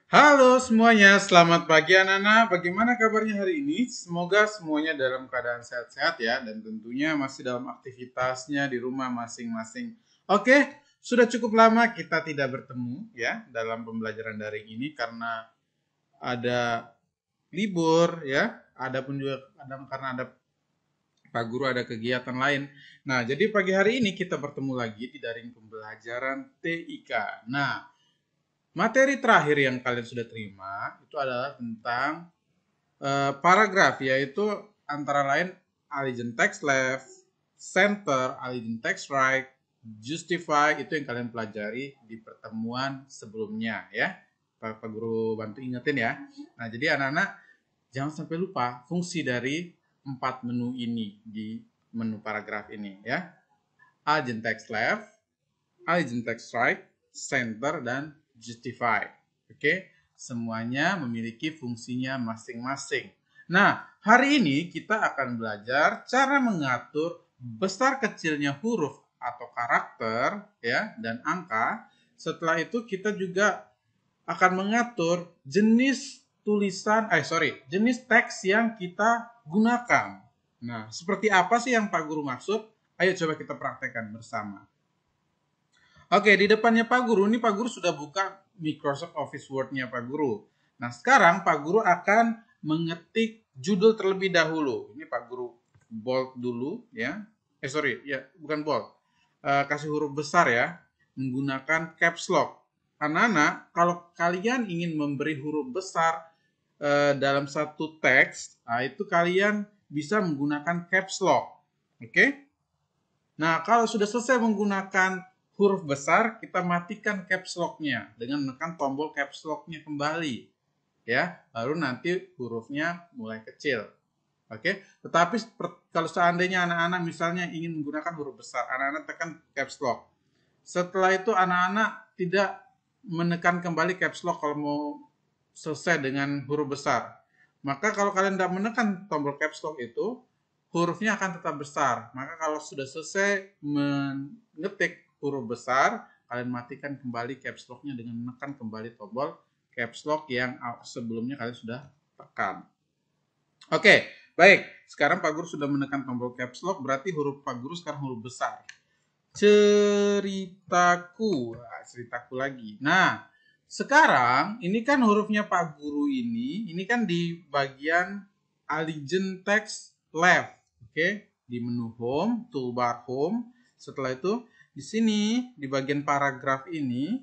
Halo semuanya, selamat pagi anak-anak. Bagaimana kabarnya hari ini? Semoga semuanya dalam keadaan sehat-sehat ya, dan tentunya masih dalam aktivitasnya di rumah masing-masing. Oke, sudah cukup lama kita tidak bertemu ya dalam pembelajaran daring ini karena ada libur ya, ada pun juga kadang karena ada Pak Guru ada kegiatan lain. Nah, jadi pagi hari ini kita bertemu lagi di daring pembelajaran TIK. Nah, materi terakhir yang kalian sudah terima itu adalah tentang paragraf, yaitu antara lain allegiance text left, center, allegiance text right, justify, itu yang kalian pelajari di pertemuan sebelumnya ya. Pak Guru bantu ingetin ya. Nah, jadi anak-anak jangan sampai lupa fungsi dari 4 menu ini di menu paragraf ini ya. Allegiance text left, allegiance text right, center, dan justify. Oke, semuanya memiliki fungsinya masing-masing. Nah, hari ini kita akan belajar cara mengatur besar kecilnya huruf atau karakter ya dan angka. Setelah itu kita juga akan mengatur jenis jenis teks yang kita gunakan. Nah, seperti apa sih yang Pak Guru maksud? Ayo coba kita praktekkan bersama. Oke, di depannya Pak Guru, ini Pak Guru sudah buka Microsoft Office Word-nya Pak Guru. Nah, sekarang Pak Guru akan mengetik judul terlebih dahulu. Ini Pak Guru bold dulu ya. Bukan bold. Kasih huruf besar ya, menggunakan caps lock. Anak-anak, kalau kalian ingin memberi huruf besar dalam satu teks, nah itu kalian bisa menggunakan caps lock. Oke? Nah, kalau sudah selesai menggunakan huruf besar, kita matikan caps lock-nya dengan menekan tombol caps lock-nya kembali. Ya, baru nanti hurufnya mulai kecil. Oke, tetapi kalau seandainya anak-anak misalnya ingin menggunakan huruf besar, anak-anak tekan caps lock. Setelah itu anak-anak tidak menekan kembali caps lock kalau mau selesai dengan huruf besar. Maka kalau kalian tidak menekan tombol caps lock itu, hurufnya akan tetap besar. Maka kalau sudah selesai mengetik huruf besar, kalian matikan kembali caps lock-nya dengan menekan kembali tombol caps lock yang sebelumnya kalian sudah tekan. Oke, baik. Sekarang Pak Guru sudah menekan tombol caps lock, berarti huruf Pak Guru sekarang huruf besar. Ceritaku lagi. Nah, sekarang ini kan hurufnya Pak Guru ini kan di bagian allegiance text left. Oke, di menu home, toolbar home. Setelah itu di sini di bagian paragraf ini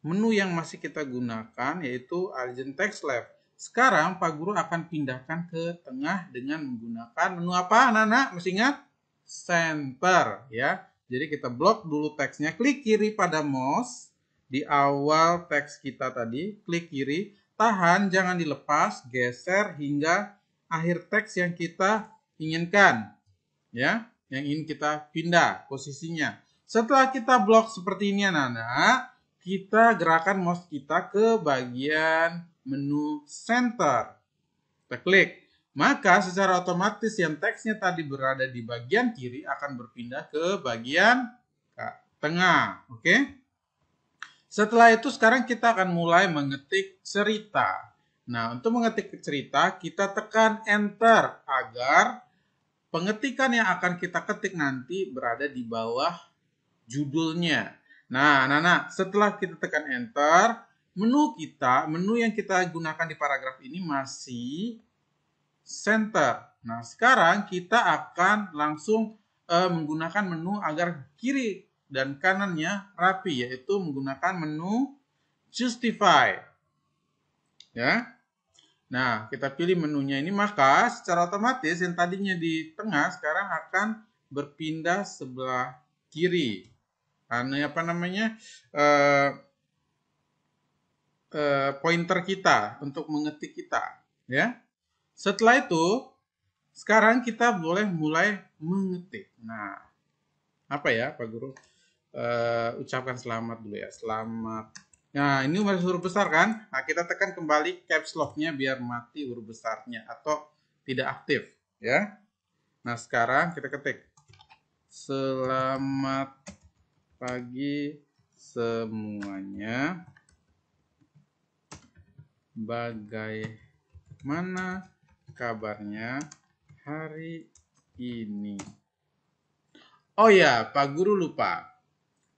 menu yang masih kita gunakan yaitu allegiance text left. Sekarang Pak Guru akan pindahkan ke tengah dengan menggunakan menu apa, anak-anak? Masih ingat? Center ya. Jadi kita blok dulu teksnya, klik kiri pada mouse di awal teks kita tadi, klik kiri, tahan jangan dilepas, geser hingga akhir teks yang kita inginkan ya, yang ingin kita pindah posisinya. Setelah kita blok seperti ini anak-anak, kita gerakan mouse kita ke bagian menu center. Kita klik. Maka secara otomatis yang teksnya tadi berada di bagian kiri akan berpindah ke bagian tengah. Oke? Setelah itu sekarang kita akan mulai mengetik cerita. Nah, untuk mengetik cerita kita tekan enter agar pengetikan yang akan kita ketik nanti berada di bawah judulnya. Nah, anak-anak, setelah kita tekan enter, menu yang kita gunakan di paragraf ini masih center. Nah, sekarang kita akan langsung menggunakan menu agar kiri dan kanannya rapi, yaitu menggunakan menu justify. Ya. Nah, kita pilih menunya ini, maka secara otomatis yang tadinya di tengah sekarang akan berpindah sebelah kiri. Karena apa namanya? Pointer kita untuk mengetik kita, ya. Setelah itu, sekarang kita boleh mulai mengetik. Nah, apa ya Pak Guru? Ucapkan selamat dulu ya. Selamat. Nah, ini masih huruf besar kan? Nah, kita tekan kembali caps lock-nya biar mati huruf besarnya atau tidak aktif, ya. Nah, sekarang kita ketik. Selamat pagi semuanya. bagaimana kabarnya hari ini? Oh ya, Pak Guru lupa.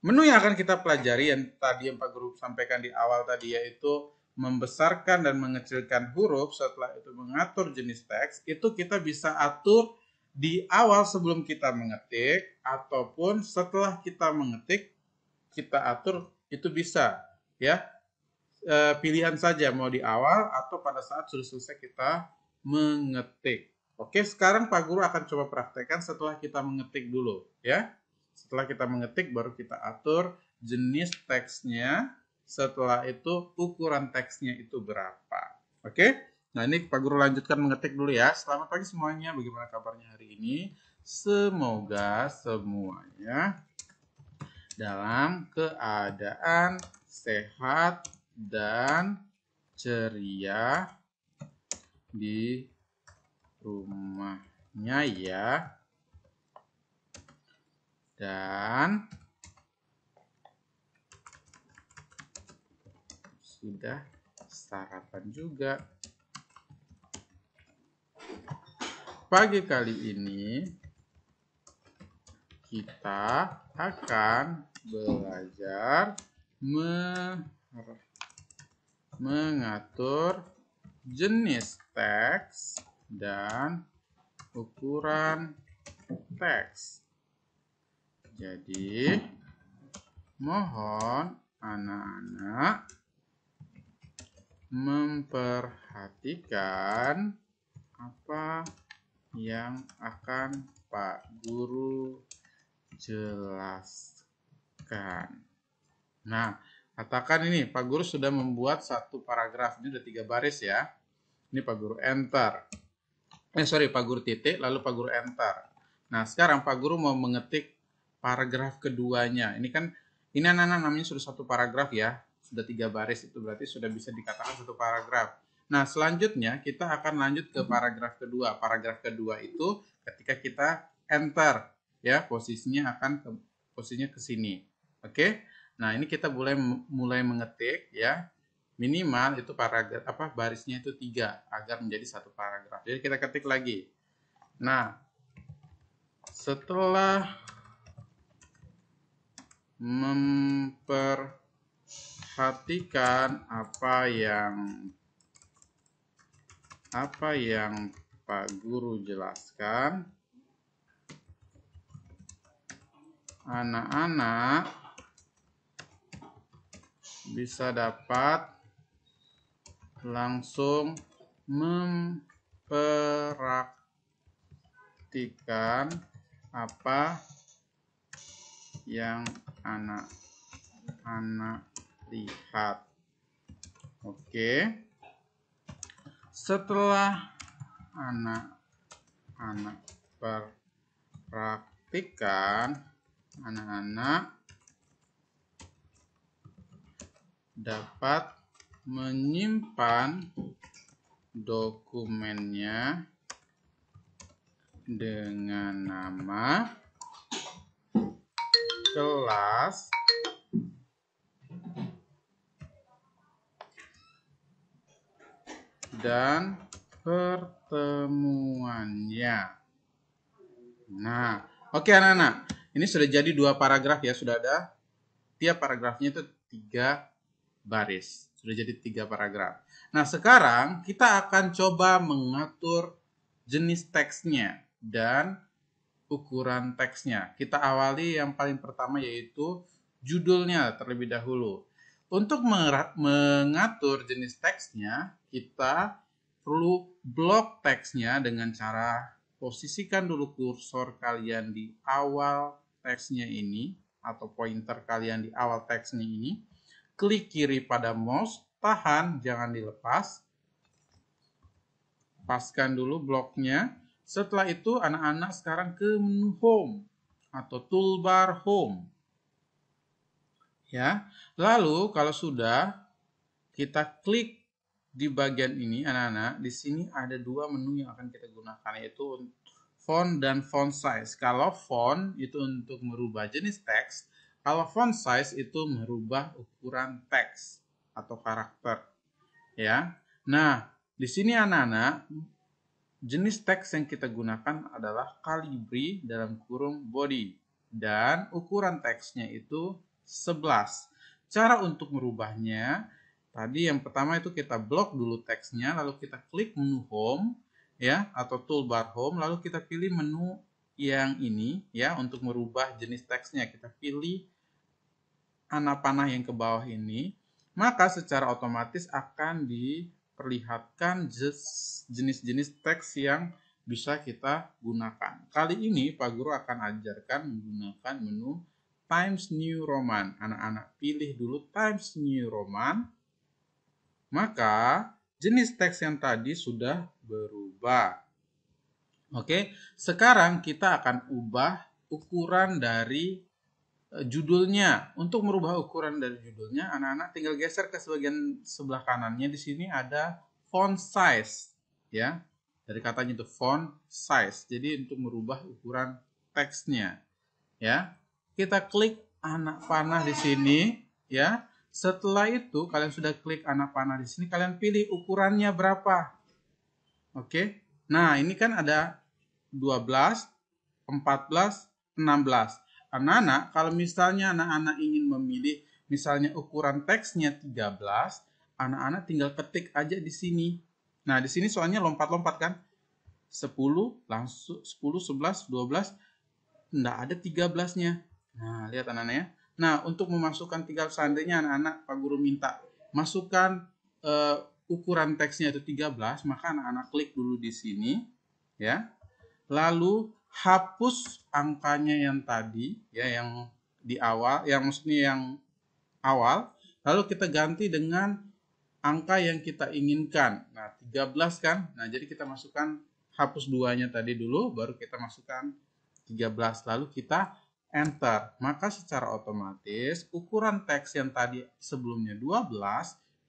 Menu yang akan kita pelajari yang tadi yang Pak Guru sampaikan di awal tadi, yaitu membesarkan dan mengecilkan huruf, setelah itu mengatur jenis teks, itu kita bisa atur di awal sebelum kita mengetik, ataupun setelah kita mengetik, kita atur, itu bisa. Ya, pilihan saja mau di awal atau pada saat sudah selesai kita mengetik. Oke, sekarang Pak Guru akan coba praktekkan setelah kita mengetik dulu, ya. Setelah kita mengetik, baru kita atur jenis teksnya. Setelah itu, ukuran teksnya itu berapa. Oke? Nah, ini Pak Guru lanjutkan mengetik dulu ya. Selamat pagi semuanya. Bagaimana kabarnya hari ini? Semoga semuanya dalam keadaan sehat dan ceria di rumahnya ya. Dan sudah sarapan juga. Pagi kali ini kita akan belajar mengatur jenis teks dan ukuran teks. Jadi, mohon anak-anak memperhatikan apa yang akan Pak Guru jelaskan. Nah, katakan ini, Pak Guru sudah membuat satu paragraf. Ini udah 3 baris ya. Ini Pak Guru enter. Pak Guru titik, lalu Pak Guru enter. Nah, sekarang Pak Guru mau mengetik paragraf keduanya. Ini anak-anak namanya sudah satu paragraf ya. Sudah 3 baris, itu berarti sudah bisa dikatakan satu paragraf. Nah, selanjutnya kita akan lanjut ke paragraf kedua. Paragraf kedua itu ketika kita enter, ya, posisinya ke sini. Oke? Nah, ini kita mulai mengetik ya. Minimal itu paragraf barisnya itu 3 agar menjadi satu paragraf. Jadi kita ketik lagi. Nah, setelah memperhatikan apa yang Pak Guru jelaskan, anak-anak bisa dapat langsung mempraktikkan apa yang anak-anak lihat. Oke. Setelah anak-anak praktikkan, anak-anak dapat menyimpan dokumennya dengan nama kelas dan pertemuannya. Nah, oke anak-anak. Ini sudah jadi 2 paragraf ya, sudah ada. Tiap paragrafnya itu 3 baris. Sudah jadi 3 paragraf. Nah, sekarang kita akan coba mengatur jenis teksnya dan ukuran teksnya. Kita awali yang paling pertama yaitu judulnya terlebih dahulu. Untuk mengatur jenis teksnya, kita perlu blok teksnya dengan cara posisikan dulu kursor kalian di awal teksnya ini atau pointer kalian di awal teksnya ini. Klik kiri pada mouse, tahan, jangan dilepas. Paskan dulu bloknya. Setelah itu anak-anak sekarang ke menu home atau toolbar home. Ya. Lalu kalau sudah kita klik di bagian ini anak-anak, di sini ada 2 menu yang akan kita gunakan, yaitu font dan font size. Kalau font itu untuk merubah jenis teks, kalau font size itu merubah ukuran teks atau karakter. Ya. Nah, di sini anak-anak, jenis teks yang kita gunakan adalah Calibri dalam kurung body. Dan ukuran teksnya itu 11. Cara untuk merubahnya, tadi yang pertama itu kita blok dulu teksnya, lalu kita klik menu home, ya, atau toolbar home, lalu kita pilih menu yang ini, ya, untuk merubah jenis teksnya. Kita pilih anak panah yang ke bawah ini, maka secara otomatis akan diperlihatkan jenis-jenis teks yang bisa kita gunakan. Kali ini Pak Guru akan ajarkan menggunakan menu Times New Roman. Anak-anak pilih dulu Times New Roman, maka jenis teks yang tadi sudah berubah. Oke, sekarang kita akan ubah ukuran dari judulnya. Untuk merubah ukuran dari judulnya, anak-anak tinggal geser ke bagian sebelah kanannya. Di sini ada font size, ya. Dari katanya itu font size. Jadi untuk merubah ukuran teksnya, ya. Kita klik anak panah di sini, ya. Setelah itu kalian sudah klik anak panah di sini, kalian pilih ukurannya berapa. Oke. Nah, ini kan ada 12, 14, 16. Anak-anak, kalau misalnya anak-anak ingin memilih misalnya ukuran teksnya 13, anak-anak tinggal ketik aja di sini. Nah, di sini soalnya lompat-lompat kan. 10, langsung 10, 11, 12, enggak ada 13-nya. Nah, lihat anak-anak ya. Nah, untuk memasukkan seandainya anak-anak Pak Guru minta masukkan ukuran teksnya itu 13, maka anak-anak klik dulu di sini, ya. Lalu hapus angkanya yang tadi, ya, yang di awal, yang maksudnya yang awal, lalu kita ganti dengan angka yang kita inginkan. Nah, 13 kan? Nah, jadi kita masukkan hapus duanya tadi dulu, baru kita masukkan 13, lalu kita enter. Maka secara otomatis ukuran teks yang tadi sebelumnya 12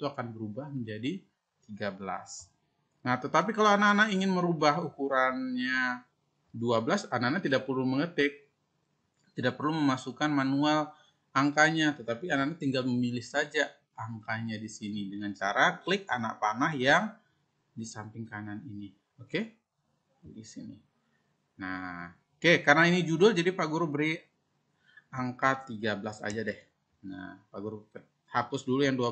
itu akan berubah menjadi 13. Nah, tetapi kalau anak-anak ingin merubah ukurannya 12, anak-anak tidak perlu mengetik, tidak perlu memasukkan manual angkanya, tetapi anak-anak tinggal memilih saja angkanya di sini dengan cara klik anak panah yang di samping kanan ini. Oke? Di sini. Nah, oke, karena ini judul jadi Pak Guru beri angka 13 aja deh. Nah, Pak Guru hapus dulu yang 12,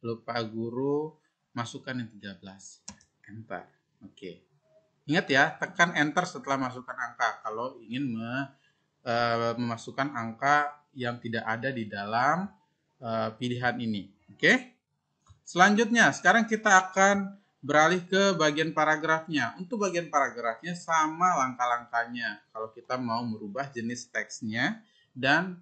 lalu Pak Guru masukkan yang 13. Enter. Oke. Ingat ya, tekan enter setelah masukkan angka kalau ingin memasukkan angka yang tidak ada di dalam pilihan ini. Oke? Selanjutnya, sekarang kita akan beralih ke bagian paragrafnya. Untuk bagian paragrafnya sama langkah-langkahnya kalau kita mau merubah jenis teksnya dan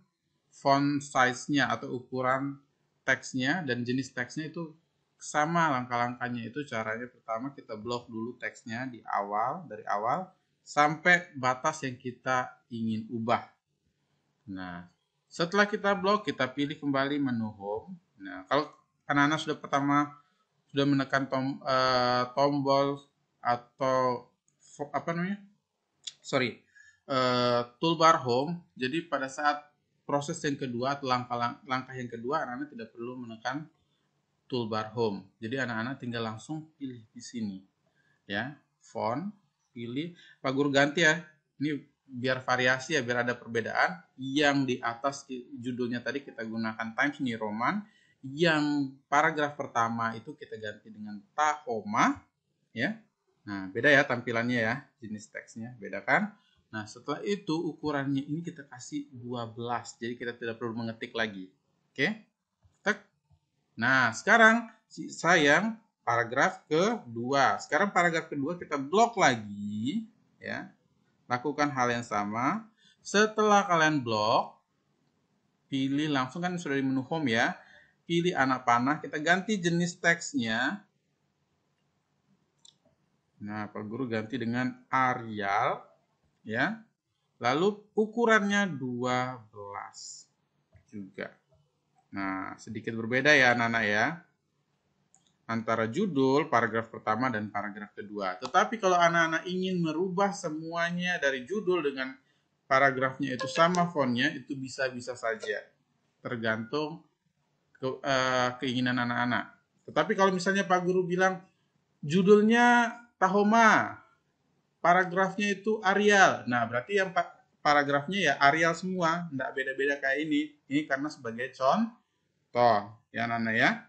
font size-nya atau ukuran teksnya dan jenis teksnya itu sama langkah-langkahnya. Itu caranya pertama kita blok dulu teksnya di awal, dari awal sampai batas yang kita ingin ubah. Nah, setelah kita blok, kita pilih kembali menu home. Nah, kalau anak-anak sudah menekan tombol atau toolbar home, jadi pada saat proses yang kedua atau langkah yang kedua, anak-anak tidak perlu menekan toolbar home. Jadi anak-anak tinggal langsung pilih di sini, ya, font, pilih. Pak Guru ganti ya, ini biar variasi ya, biar ada perbedaan. Yang di atas judulnya tadi kita gunakan Times New Roman, yang paragraf pertama itu kita ganti dengan Tahoma, ya. Nah, beda ya tampilannya ya, jenis teksnya beda kan. Nah, setelah itu ukurannya ini kita kasih 12, jadi kita tidak perlu mengetik lagi. Oke. Nah, sekarang sayang paragraf kedua. Sekarang paragraf kedua kita blok lagi, ya. Lakukan hal yang sama. Setelah kalian blok, pilih langsung kan sudah di menu home ya. Pilih anak panah, kita ganti jenis teksnya. Nah, Pak Guru ganti dengan Arial, ya. Lalu ukurannya 12 juga. Nah, sedikit berbeda ya anak-anak ya, antara judul, paragraf pertama, dan paragraf kedua. Tetapi kalau anak-anak ingin merubah semuanya dari judul dengan paragrafnya itu sama fontnya, itu bisa-bisa saja. Tergantung keinginan anak-anak. Tetapi kalau misalnya Pak Guru bilang judulnya Tahoma, paragrafnya itu Arial. Nah, berarti yang paragrafnya ya Arial semua, enggak beda-beda kayak ini. Ini karena sebagai contoh, ya Nana ya.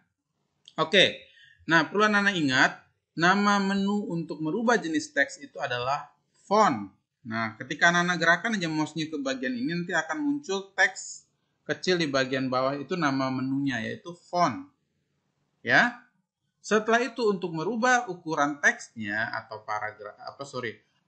Oke. Nah, perlu Nana ingat, nama menu untuk merubah jenis teks itu adalah font. Nah, ketika Nana gerakan aja mouse-nya ke bagian ini, nanti akan muncul teks kecil di bagian bawah, itu nama menunya, yaitu font. Ya. Setelah itu untuk merubah ukuran teksnya atau paragraf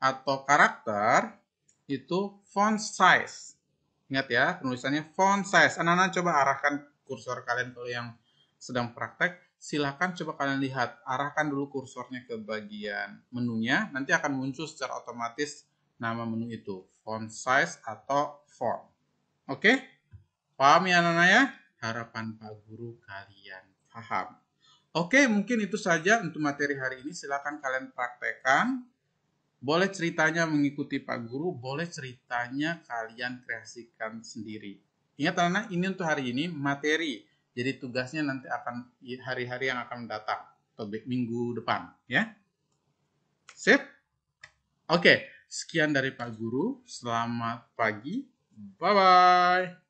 atau karakter itu font size. Ingat ya, penulisannya font size. Anak-anak coba arahkan kursor kalian kalau yang sedang praktek, silakan coba kalian lihat, arahkan dulu kursornya ke bagian menunya, nanti akan muncul secara otomatis nama menu itu, font size atau font. Oke? Paham ya anak-anak ya? Harapan Pak Guru kalian paham. Oke, mungkin itu saja untuk materi hari ini. Silakan kalian praktekkan. Boleh ceritanya mengikuti Pak Guru, boleh ceritanya kalian kreasikan sendiri. Ingat anak-anak, ini untuk hari ini materi. Jadi tugasnya nanti akan hari-hari yang akan datang atau minggu depan, ya. Sip? Oke, sekian dari Pak Guru. Selamat pagi. Bye-bye.